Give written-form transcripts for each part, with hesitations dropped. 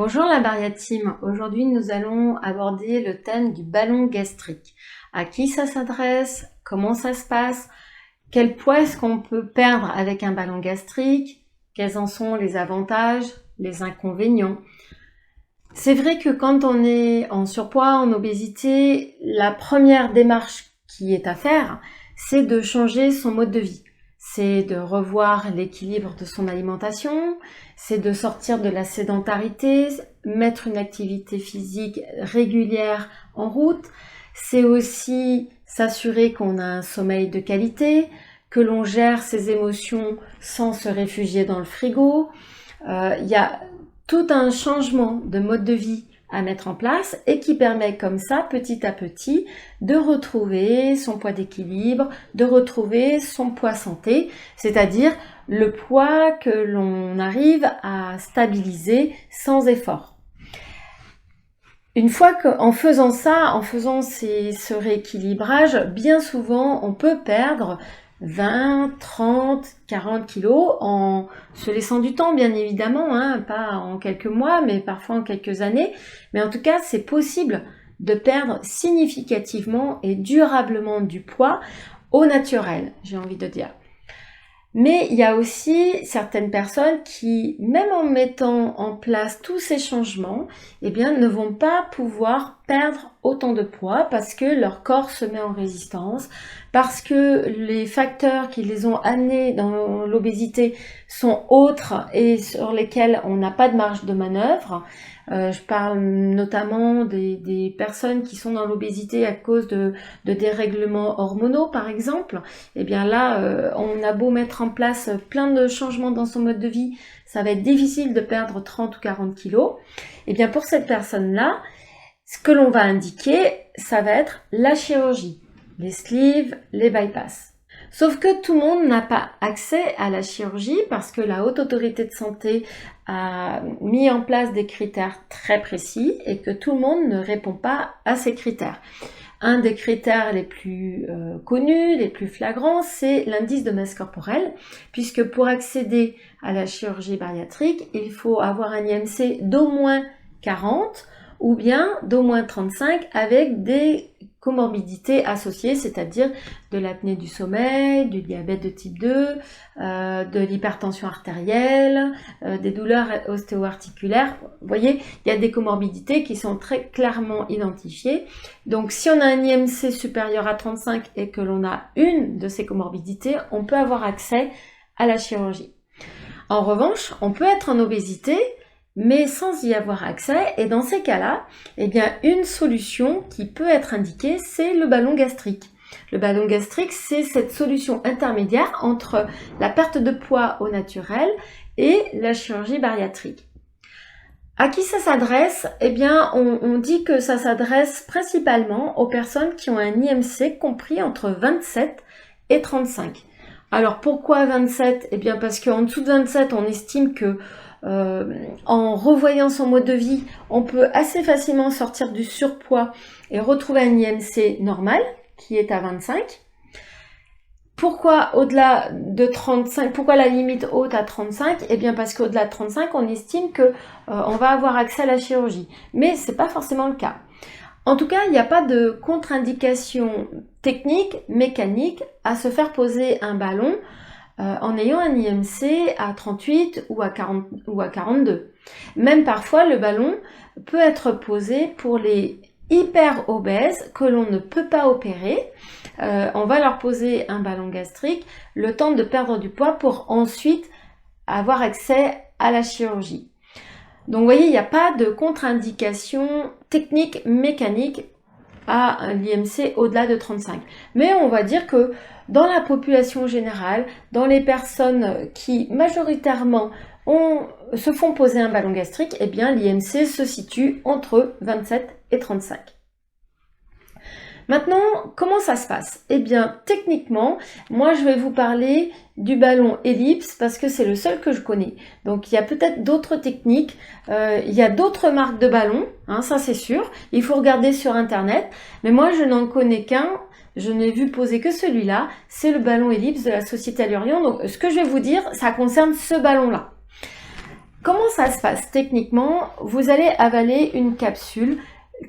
Bonjour la Bariatime, aujourd'hui nous allons aborder le thème du ballon gastrique. À qui ça s'adresse? Comment ça se passe? Quel poids est-ce qu'on peut perdre avec un ballon gastrique? Quels en sont les avantages, les inconvénients? C'est vrai que quand on est en surpoids, en obésité, la première démarche qui est à faire, c'est de changer son mode de vie. C'est de revoir l'équilibre de son alimentation, c'est de sortir de la sédentarité, mettre une activité physique régulière en route. C'est aussi s'assurer qu'on a un sommeil de qualité, que l'on gère ses émotions sans se réfugier dans le frigo. Il y a tout un changement de mode de vie à mettre en place et qui permet comme ça, petit à petit, de retrouver son poids d'équilibre, de retrouver son poids santé, c'est-à-dire le poids que l'on arrive à stabiliser sans effort. Une fois qu'en faisant ça, en faisant ce rééquilibrage, bien souvent, on peut perdre 20, 30, 40 kilos en se laissant du temps, bien évidemment, pas en quelques mois, mais parfois en quelques années. Mais en tout cas, c'est possible de perdre significativement et durablement du poids au naturel, j'ai envie de dire. Mais il y a aussi certaines personnes qui, même en mettant en place tous ces changements, ne vont pas pouvoir perdre autant de poids parce que leur corps se met en résistance, parce que les facteurs qui les ont amenés dans l'obésité sont autres et sur lesquels on n'a pas de marge de manœuvre. Je parle notamment des personnes qui sont dans l'obésité à cause de dérèglements hormonaux, par exemple. Et bien là, on a beau mettre en place plein de changements dans son mode de vie, ça va être difficile de perdre 30 ou 40 kilos. Et bien pour cette personne-là, ce que l'on va indiquer, ça va être la chirurgie, les sleeves, les bypass. Sauf que tout le monde n'a pas accès à la chirurgie parce que la Haute Autorité de Santé a mis en place des critères très précis et que tout le monde ne répond pas à ces critères. Un des critères les plus connus, les plus flagrants, c'est l'indice de masse corporelle, puisque pour accéder à la chirurgie bariatrique, il faut avoir un IMC d'au moins 40 ou bien d'au moins 35 avec des comorbidités associées, c'est-à-dire de l'apnée du sommeil, du diabète de type 2, de l'hypertension artérielle, des douleurs ostéo-articulaires. Vous voyez, il y a des comorbidités qui sont très clairement identifiées. Donc, si on a un IMC supérieur à 35 et que l'on a une de ces comorbidités, on peut avoir accès à la chirurgie. En revanche, on peut être en obésité, mais sans y avoir accès, et dans ces cas-là, une solution qui peut être indiquée, c'est le ballon gastrique. Le ballon gastrique, c'est cette solution intermédiaire entre la perte de poids au naturel et la chirurgie bariatrique. À qui ça s'adresse? On dit que ça s'adresse principalement aux personnes qui ont un IMC compris entre 27 et 35. Alors pourquoi 27? Parce qu'en dessous de 27, on estime que en revoyant son mode de vie, on peut assez facilement sortir du surpoids et retrouver un IMC normal qui est à 25. Pourquoi au-delà de 35? Pourquoi la limite haute à 35? Parce qu'au-delà de 35, on estime que on va avoir accès à la chirurgie. Mais c'est pas forcément le cas. En tout cas, il n'y a pas de contre-indication technique, mécanique à se faire poser un ballon en ayant un IMC à 38 ou à 40 ou à 42. Même parfois, le ballon peut être posé pour les hyper obèses que l'on ne peut pas opérer. On va leur poser un ballon gastrique, le temps de perdre du poids pour ensuite avoir accès à la chirurgie. Donc vous voyez, il n'y a pas de contre-indication technique, mécanique à l'IMC au-delà de 35. Mais on va dire que dans la population générale, dans les personnes qui majoritairement se font poser un ballon gastrique, l'IMC se situe entre 27 et 35. Maintenant, comment ça se passe? Techniquement, moi je vais vous parler du ballon ellipse parce que c'est le seul que je connais. Donc il y a peut-être d'autres techniques, il y a d'autres marques de ballons, ça c'est sûr. Il faut regarder sur internet, mais moi je n'en connais qu'un. Je n'ai vu poser que celui-là, c'est le ballon ellipse de la société Allurion. Donc ce que je vais vous dire, ça concerne ce ballon-là. comment ça se passe techniquement? Vous allez avaler une capsule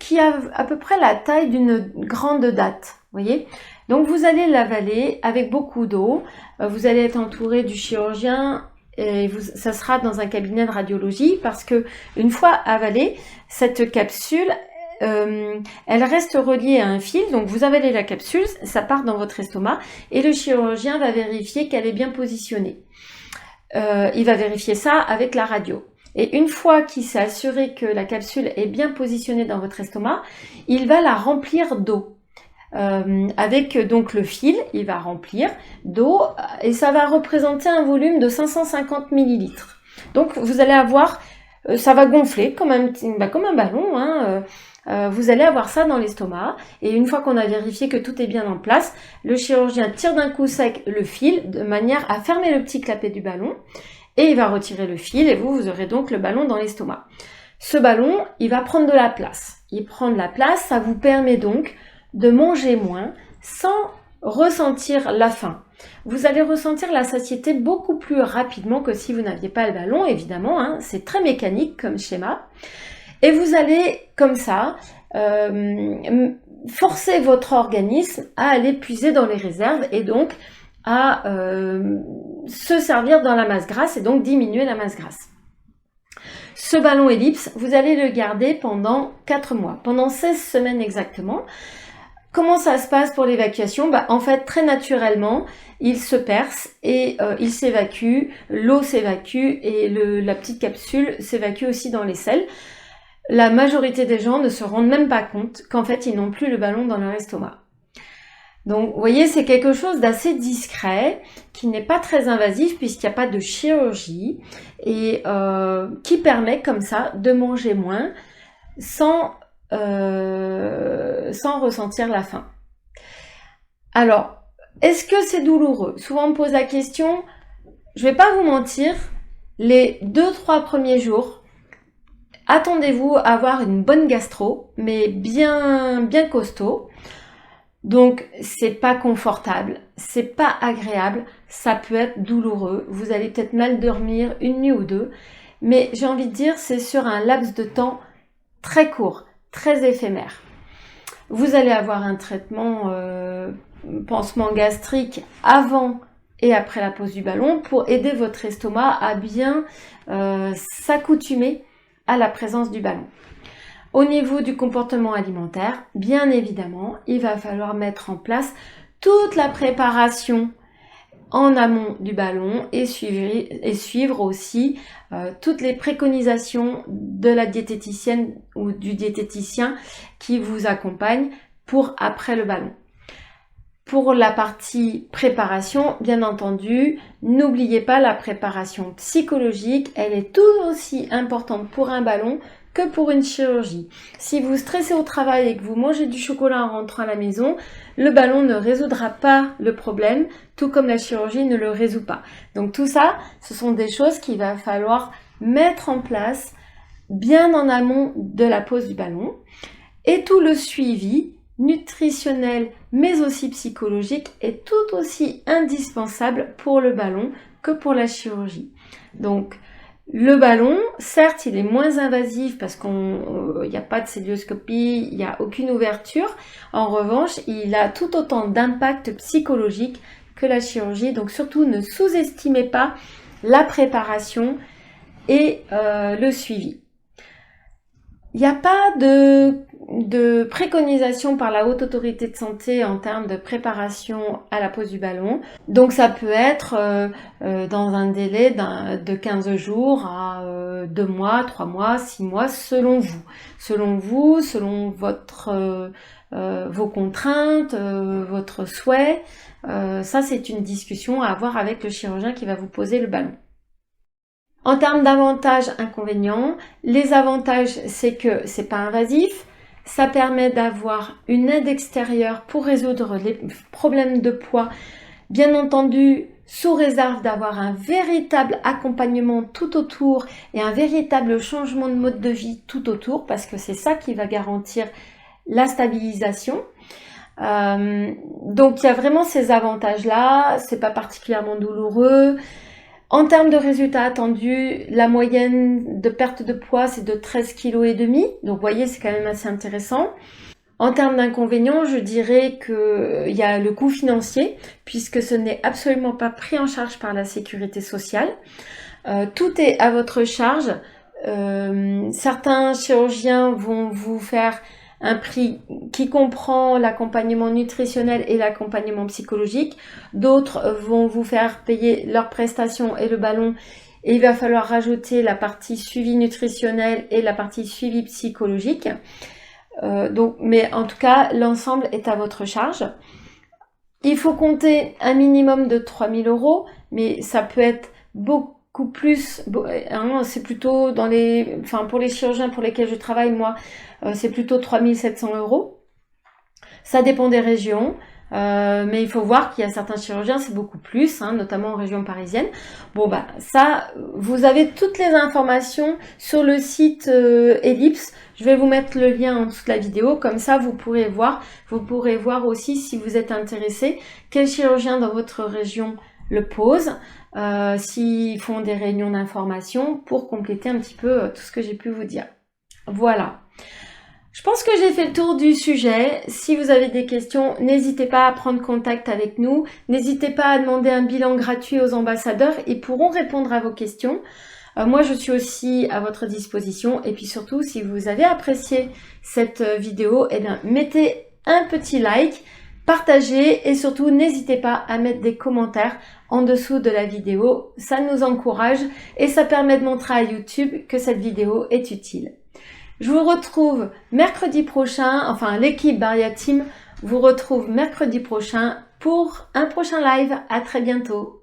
qui a à peu près la taille d'une grande datte, voyez? Donc vous allez l'avaler avec beaucoup d'eau, vous allez être entouré du chirurgien et ça sera dans un cabinet de radiologie parce que une fois avalée, cette capsule, elle reste reliée à un fil, donc vous avalez la capsule, ça part dans votre estomac et le chirurgien va vérifier qu'elle est bien positionnée. Il va vérifier ça avec la radio. Et une fois qu'il s'est assuré que la capsule est bien positionnée dans votre estomac, il va la remplir d'eau. Avec donc le fil, il va remplir d'eau et ça va représenter un volume de 550 ml. Donc vous allez avoir, ça va gonfler comme un ballon, hein, vous allez avoir ça dans l'estomac et une fois qu'on a vérifié que tout est bien en place, le chirurgien tire d'un coup sec le fil de manière à fermer le petit clapet du ballon et il va retirer le fil et vous aurez donc le ballon dans l'estomac. Ce ballon, il va prendre de la place. Il prend de la place, ça vous permet donc de manger moins sans ressentir la faim. Vous allez ressentir la satiété beaucoup plus rapidement que si vous n'aviez pas le ballon, évidemment, hein, c'est très mécanique comme schéma. Et vous allez, comme ça, forcer votre organisme à aller puiser dans les réserves et donc à se servir dans la masse grasse et donc diminuer la masse grasse. Ce ballon ellipse, vous allez le garder pendant 4 mois, pendant 16 semaines exactement. Comment ça se passe pour l'évacuation? En fait, très naturellement, il se perce et il s'évacue, l'eau s'évacue et la petite capsule s'évacue aussi dans les selles. La majorité des gens ne se rendent même pas compte qu'en fait, ils n'ont plus le ballon dans leur estomac. Donc, vous voyez, c'est quelque chose d'assez discret, qui n'est pas très invasif puisqu'il n'y a pas de chirurgie et qui permet comme ça de manger moins sans ressentir la faim. Alors, est-ce que c'est douloureux? Souvent on me pose la question, je vais pas vous mentir, les 2-3 premiers jours, attendez-vous à avoir une bonne gastro, mais bien costaud. Donc, c'est pas confortable, c'est pas agréable, ça peut être douloureux, vous allez peut-être mal dormir une nuit ou deux, mais j'ai envie de dire, c'est sur un laps de temps très court, très éphémère. Vous allez avoir un traitement pansement gastrique avant et après la pose du ballon pour aider votre estomac à bien s'accoutumer à la présence du ballon. Au niveau du comportement alimentaire, bien évidemment, il va falloir mettre en place toute la préparation en amont du ballon et suivre aussi toutes les préconisations de la diététicienne ou du diététicien qui vous accompagne pour après le ballon. Pour la partie préparation, bien entendu, n'oubliez pas la préparation psychologique, elle est tout aussi importante pour un ballon que pour une chirurgie. Si vous stressez au travail et que vous mangez du chocolat en rentrant à la maison, le ballon ne résoudra pas le problème, tout comme la chirurgie ne le résout pas. Donc tout ça, ce sont des choses qu'il va falloir mettre en place bien en amont de la pose du ballon. Et tout le suivi nutritionnel, mais aussi psychologique, est tout aussi indispensable pour le ballon que pour la chirurgie. Donc, le ballon, certes, il est moins invasif parce qu'il n'y a pas de célioscopie, il n'y a aucune ouverture. En revanche, il a tout autant d'impact psychologique que la chirurgie. Donc surtout, ne sous-estimez pas la préparation et le suivi. Il n'y a pas de préconisation par la Haute Autorité de Santé en termes de préparation à la pose du ballon. Donc ça peut être dans un délai de 15 jours à 2 mois, 3 mois, 6 mois, selon vous. Selon vos contraintes, votre souhait. Ça, c'est une discussion à avoir avec le chirurgien qui va vous poser le ballon. En termes d'avantages, inconvénients, les avantages, c'est que c'est pas invasif, ça permet d'avoir une aide extérieure pour résoudre les problèmes de poids, bien entendu, sous réserve d'avoir un véritable accompagnement tout autour et un véritable changement de mode de vie tout autour, parce que c'est ça qui va garantir la stabilisation. Donc il y a vraiment ces avantages-là, c'est pas particulièrement douloureux. En termes de résultats attendus, la moyenne de perte de poids, c'est de 13,5 kg. Donc, vous voyez, c'est quand même assez intéressant. En termes d'inconvénients, je dirais qu'il y a le coût financier, puisque ce n'est absolument pas pris en charge par la sécurité sociale. Tout est à votre charge. Certains chirurgiens vont vous faire un prix qui comprend l'accompagnement nutritionnel et l'accompagnement psychologique. D'autres vont vous faire payer leurs prestations et le ballon. Et il va falloir rajouter la partie suivi nutritionnel et la partie suivi psychologique. Mais en tout cas, l'ensemble est à votre charge. Il faut compter un minimum de 3 000 €, mais ça peut être beaucoup plus. C'est plutôt pour les chirurgiens pour lesquels je travaille, moi, c'est plutôt 3 700 €. Ça dépend des régions. Mais il faut voir qu'il y a certains chirurgiens, c'est beaucoup plus, notamment en région parisienne. Ça, vous avez toutes les informations sur le site Ellipse. Je vais vous mettre le lien en dessous de la vidéo, comme ça vous pourrez voir. Vous pourrez voir aussi, si vous êtes intéressé, quel chirurgien dans votre région le pose, s'ils font des réunions d'information pour compléter un petit peu tout ce que j'ai pu vous dire. Voilà. Je pense que j'ai fait le tour du sujet. Si vous avez des questions, n'hésitez pas à prendre contact avec nous. N'hésitez pas à demander un bilan gratuit aux ambassadeurs. Ils pourront répondre à vos questions. Moi, je suis aussi à votre disposition. Et puis surtout, si vous avez apprécié cette vidéo, mettez un petit like, partagez et surtout, n'hésitez pas à mettre des commentaires en dessous de la vidéo. Ça nous encourage et ça permet de montrer à YouTube que cette vidéo est utile. Je vous retrouve mercredi prochain, l'équipe Baria Team vous retrouve mercredi prochain pour un prochain live. À très bientôt.